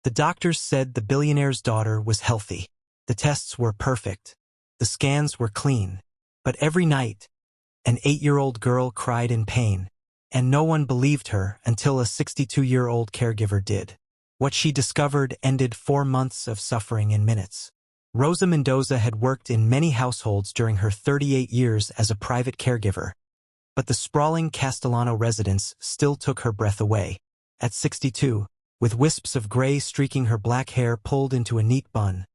The doctors said the billionaire's daughter was healthy. The tests were perfect. The scans were clean. But every night, an 8-year-old girl cried in pain, and no one believed her until a 62-year-old caregiver did. What she discovered ended 4 months of suffering in minutes. Rosa Mendoza had worked in many households during her 38 years as a private caregiver, but the sprawling Castellano residence still took her breath away. At 62, with wisps of gray streaking her black hair pulled into a neat bun,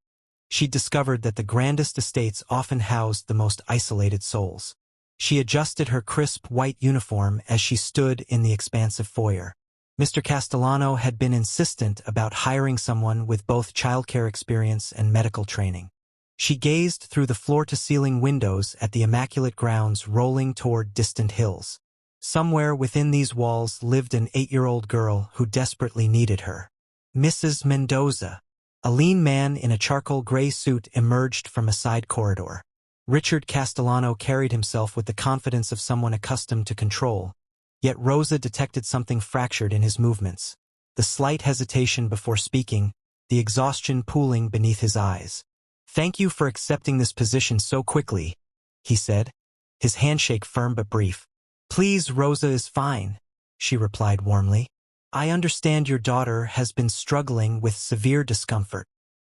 she discovered that the grandest estates often housed the most isolated souls. She adjusted her crisp white uniform as she stood in the expansive foyer. Mr. Castellano had been insistent about hiring someone with both childcare experience and medical training. She gazed through the floor-to-ceiling windows at the immaculate grounds rolling toward distant hills. Somewhere within these walls lived an 8-year-old girl who desperately needed her. Mrs. Mendoza. A lean man in a charcoal gray suit emerged from a side corridor. Richard Castellano carried himself with the confidence of someone accustomed to control, yet Rosa detected something fractured in his movements. The slight hesitation before speaking, the exhaustion pooling beneath his eyes. "Thank you for accepting this position so quickly," he said, his handshake firm but brief. "Please, Rosa is fine," she replied warmly. "I understand your daughter has been struggling with severe discomfort."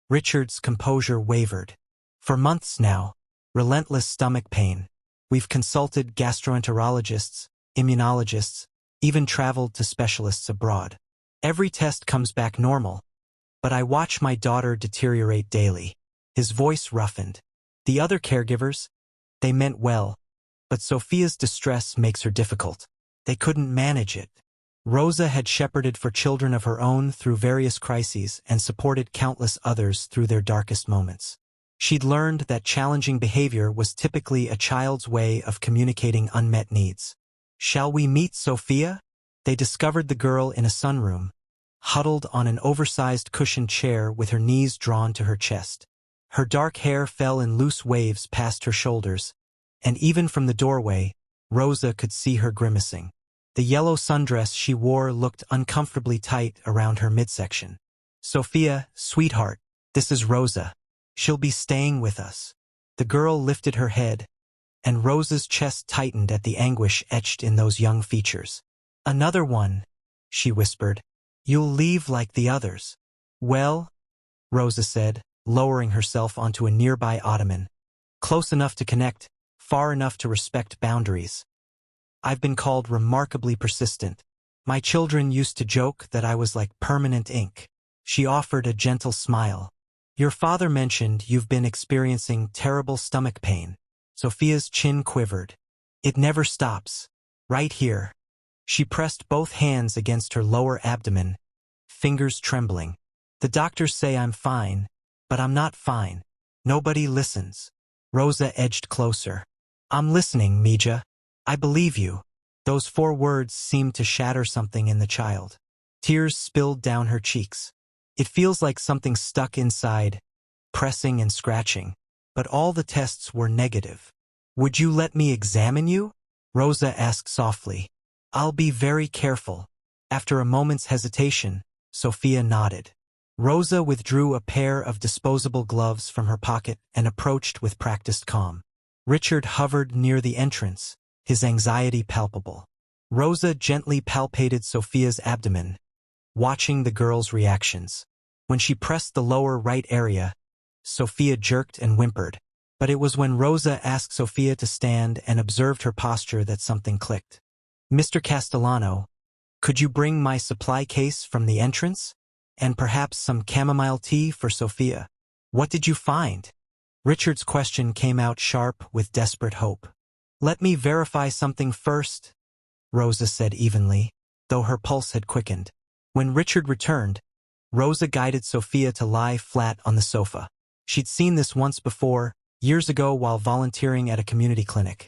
Richard's composure wavered. "For months now, relentless stomach pain. We've consulted gastroenterologists, immunologists, even traveled to specialists abroad. Every test comes back normal, but I watch my daughter deteriorate daily." His voice roughened. "The other caregivers, they meant well, but Sophia's distress makes her difficult. They couldn't manage it." Rosa had shepherded for children of her own through various crises and supported countless others through their darkest moments. She'd learned that challenging behavior was typically a child's way of communicating unmet needs. "Shall we meet Sophia?" They discovered the girl in a sunroom, huddled on an oversized cushioned chair with her knees drawn to her chest. Her dark hair fell in loose waves past her shoulders, and even from the doorway, Rosa could see her grimacing. The yellow sundress she wore looked uncomfortably tight around her midsection. "Sophia, sweetheart, this is Rosa. She'll be staying with us." The girl lifted her head, and Rosa's chest tightened at the anguish etched in those young features. "Another one," she whispered. "You'll leave like the others." "Well," Rosa said, lowering herself onto a nearby ottoman. "Close enough to connect, far enough to respect boundaries. I've been called remarkably persistent. My children used to joke that I was like permanent ink." She offered a gentle smile. "Your father mentioned you've been experiencing terrible stomach pain." Sophia's chin quivered. "It never stops. Right here." She pressed both hands against her lower abdomen, fingers trembling. "The doctors say I'm fine, but I'm not fine. Nobody listens." Rosa edged closer. "I'm listening, Mija. I believe you." Those 4 words seemed to shatter something in the child. Tears spilled down her cheeks. "It feels like something stuck inside, pressing and scratching, but all the tests were negative." "Would you let me examine you?" Rosa asked softly. "I'll be very careful." After a moment's hesitation, Sophia nodded. Rosa withdrew a pair of disposable gloves from her pocket and approached with practiced calm. Richard hovered near the entrance, his anxiety palpable. Rosa gently palpated Sophia's abdomen, watching the girl's reactions. When she pressed the lower right area, Sophia jerked and whimpered. But it was when Rosa asked Sophia to stand and observed her posture that something clicked. "Mr. Castellano, could you bring my supply case from the entrance? And perhaps some chamomile tea for Sophia." "What did you find?" Richard's question came out sharp with desperate hope. "Let me verify something first," Rosa said evenly, though her pulse had quickened. When Richard returned, Rosa guided Sophia to lie flat on the sofa. She'd seen this once before, years ago while volunteering at a community clinic.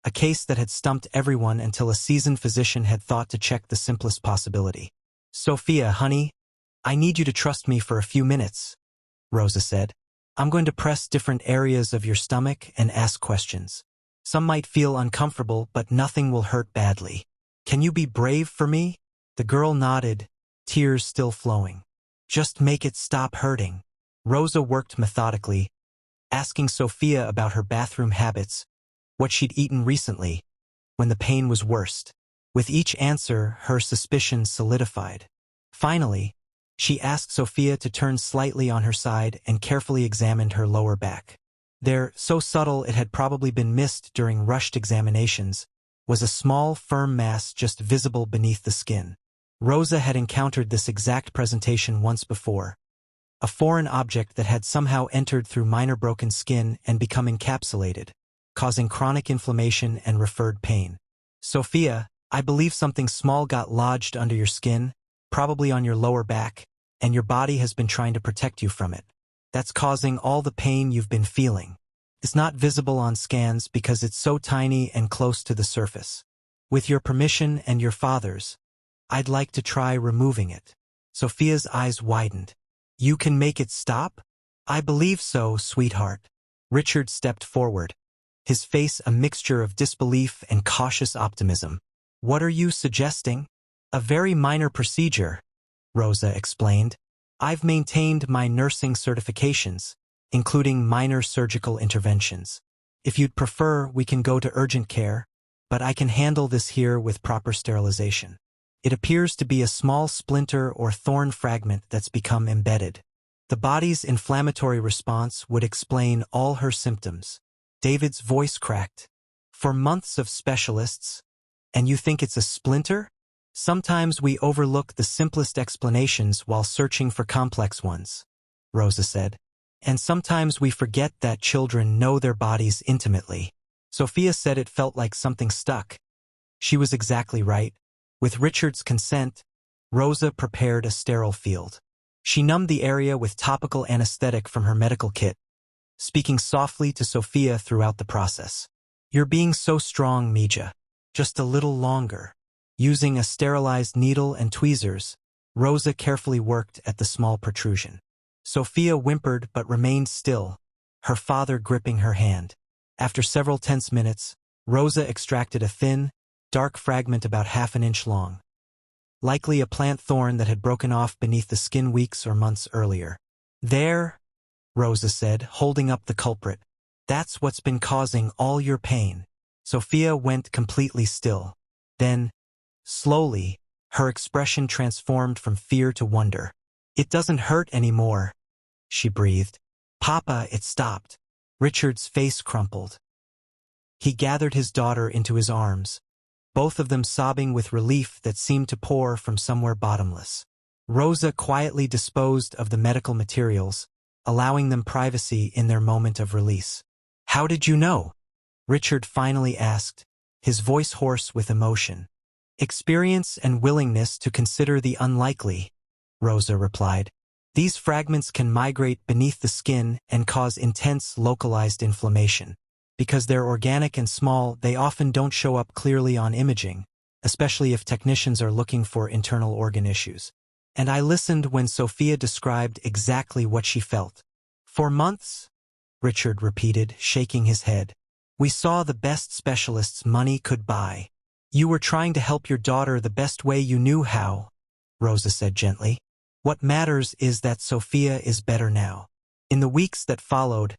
A case that had stumped everyone until a seasoned physician had thought to check the simplest possibility. "Sophia, honey, I need you to trust me for a few minutes," Rosa said. "I'm going to press different areas of your stomach and ask questions. Some might feel uncomfortable, but nothing will hurt badly. Can you be brave for me?" The girl nodded, tears still flowing. Just make it stop hurting. Rosa worked methodically, asking Sophia about her bathroom habits, what she'd eaten recently, when the pain was worst. With each answer, her suspicions solidified. Finally, she asked Sophia to turn slightly on her side and carefully examined her lower back. There, so subtle it had probably been missed during rushed examinations, was a small, firm mass just visible beneath the skin. Rosa had encountered this exact presentation once before. A foreign object that had somehow entered through minor broken skin and become encapsulated, causing chronic inflammation and referred pain. Sophia, I believe something small got lodged under your skin, probably on your lower back, and your body has been trying to protect you from it. That's causing all the pain you've been feeling. It's not visible on scans because it's so tiny and close to the surface. With your permission and your father's, I'd like to try removing it. Sophia's eyes widened. You can make it stop? I believe so, sweetheart. Richard stepped forward, his face a mixture of disbelief and cautious optimism. What are you suggesting? A very minor procedure, Rosa explained. I've maintained my nursing certifications, including minor surgical interventions. If you'd prefer, we can go to urgent care, but I can handle this here with proper sterilization. It appears to be a small splinter or thorn fragment that's become embedded. The body's inflammatory response would explain all her symptoms. David's voice cracked. For months of specialists, and you think it's a splinter? Sometimes we overlook the simplest explanations while searching for complex ones, Rosa said. And sometimes we forget that children know their bodies intimately. Sophia said it felt like something stuck. She was exactly right. With Richard's consent, Rosa prepared a sterile field. She numbed the area with topical anesthetic from her medical kit, speaking softly to Sophia throughout the process. You're being so strong, Mija. Just a little longer. Using a sterilized needle and tweezers, Rosa carefully worked at the small protrusion. Sophia whimpered but remained still, her father gripping her hand. After several tense minutes, Rosa extracted a thin, dark fragment about half an inch long. Likely a plant thorn that had broken off beneath the skin weeks or months earlier. There, Rosa said, holding up the culprit. That's what's been causing all your pain. Sophia went completely still. Then, slowly, her expression transformed from fear to wonder. It doesn't hurt anymore, she breathed. Papa, it stopped. Richard's face crumpled. He gathered his daughter into his arms, both of them sobbing with relief that seemed to pour from somewhere bottomless. Rosa quietly disposed of the medical materials, allowing them privacy in their moment of release. How did you know? Richard finally asked, his voice hoarse with emotion. Experience and willingness to consider the unlikely, Rosa replied. These fragments can migrate beneath the skin and cause intense localized inflammation. Because they're organic and small, they often don't show up clearly on imaging, especially if technicians are looking for internal organ issues. And I listened when Sophia described exactly what she felt. For months, Richard repeated, shaking his head. We saw the best specialists money could buy. You were trying to help your daughter the best way you knew how, Rosa said gently. What matters is that Sophia is better now. In the weeks that followed,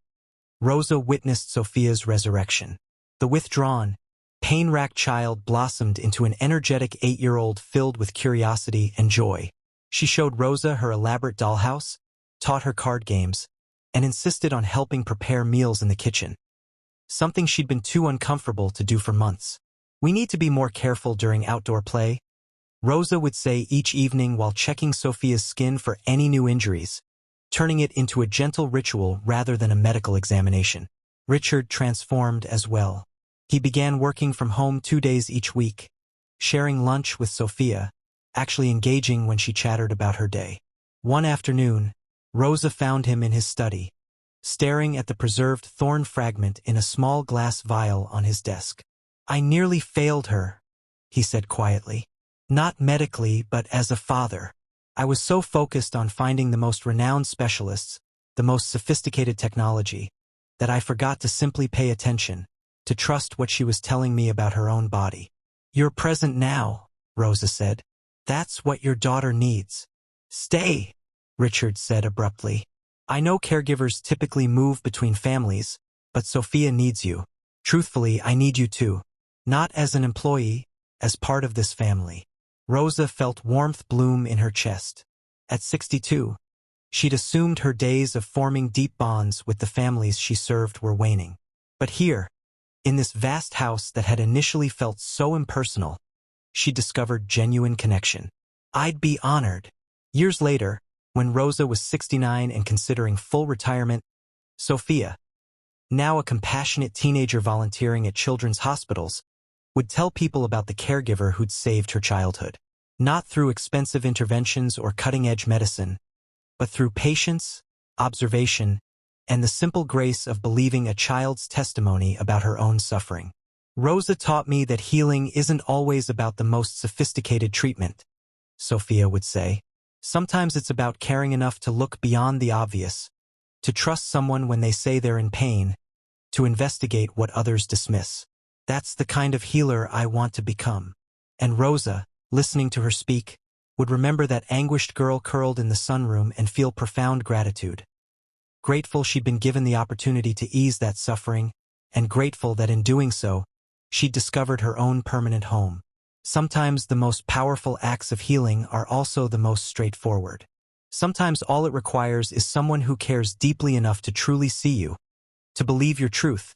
Rosa witnessed Sophia's resurrection. The withdrawn, pain-racked child blossomed into an energetic 8-year-old filled with curiosity and joy. She showed Rosa her elaborate dollhouse, taught her card games, and insisted on helping prepare meals in the kitchen. Something she'd been too uncomfortable to do for months. We need to be more careful during outdoor play, Rosa would say each evening while checking Sophia's skin for any new injuries, turning it into a gentle ritual rather than a medical examination. Richard transformed as well. He began working from home 2 days each week, sharing lunch with Sophia, actually engaging when she chattered about her day. One afternoon, Rosa found him in his study, staring at the preserved thorn fragment in a small glass vial on his desk. I nearly failed her, he said quietly. Not medically, but as a father. I was so focused on finding the most renowned specialists, the most sophisticated technology, that I forgot to simply pay attention, to trust what she was telling me about her own body. You're present now, Rosa said. That's what your daughter needs. Stay, Richard said abruptly. I know caregivers typically move between families, but Sophia needs you. Truthfully, I need you too. Not as an employee, as part of this family. Rosa felt warmth bloom in her chest. At 62, she'd assumed her days of forming deep bonds with the families she served were waning. But here, in this vast house that had initially felt so impersonal, she discovered genuine connection. I'd be honored. Years later, when Rosa was 69 and considering full retirement, Sophia, now a compassionate teenager volunteering at children's hospitals, would tell people about the caregiver who'd saved her childhood. Not through expensive interventions or cutting-edge medicine, but through patience, observation, and the simple grace of believing a child's testimony about her own suffering. Rosa taught me that healing isn't always about the most sophisticated treatment, Sophia would say. Sometimes it's about caring enough to look beyond the obvious, to trust someone when they say they're in pain, to investigate what others dismiss. That's the kind of healer I want to become. And Rosa, listening to her speak, would remember that anguished girl curled in the sunroom and feel profound gratitude. Grateful she'd been given the opportunity to ease that suffering, and grateful that in doing so, she'd discovered her own permanent home. Sometimes the most powerful acts of healing are also the most straightforward. Sometimes all it requires is someone who cares deeply enough to truly see you, to believe your truth,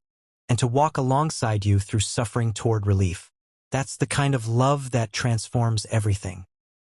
and to walk alongside you through suffering toward relief. That's the kind of love that transforms everything.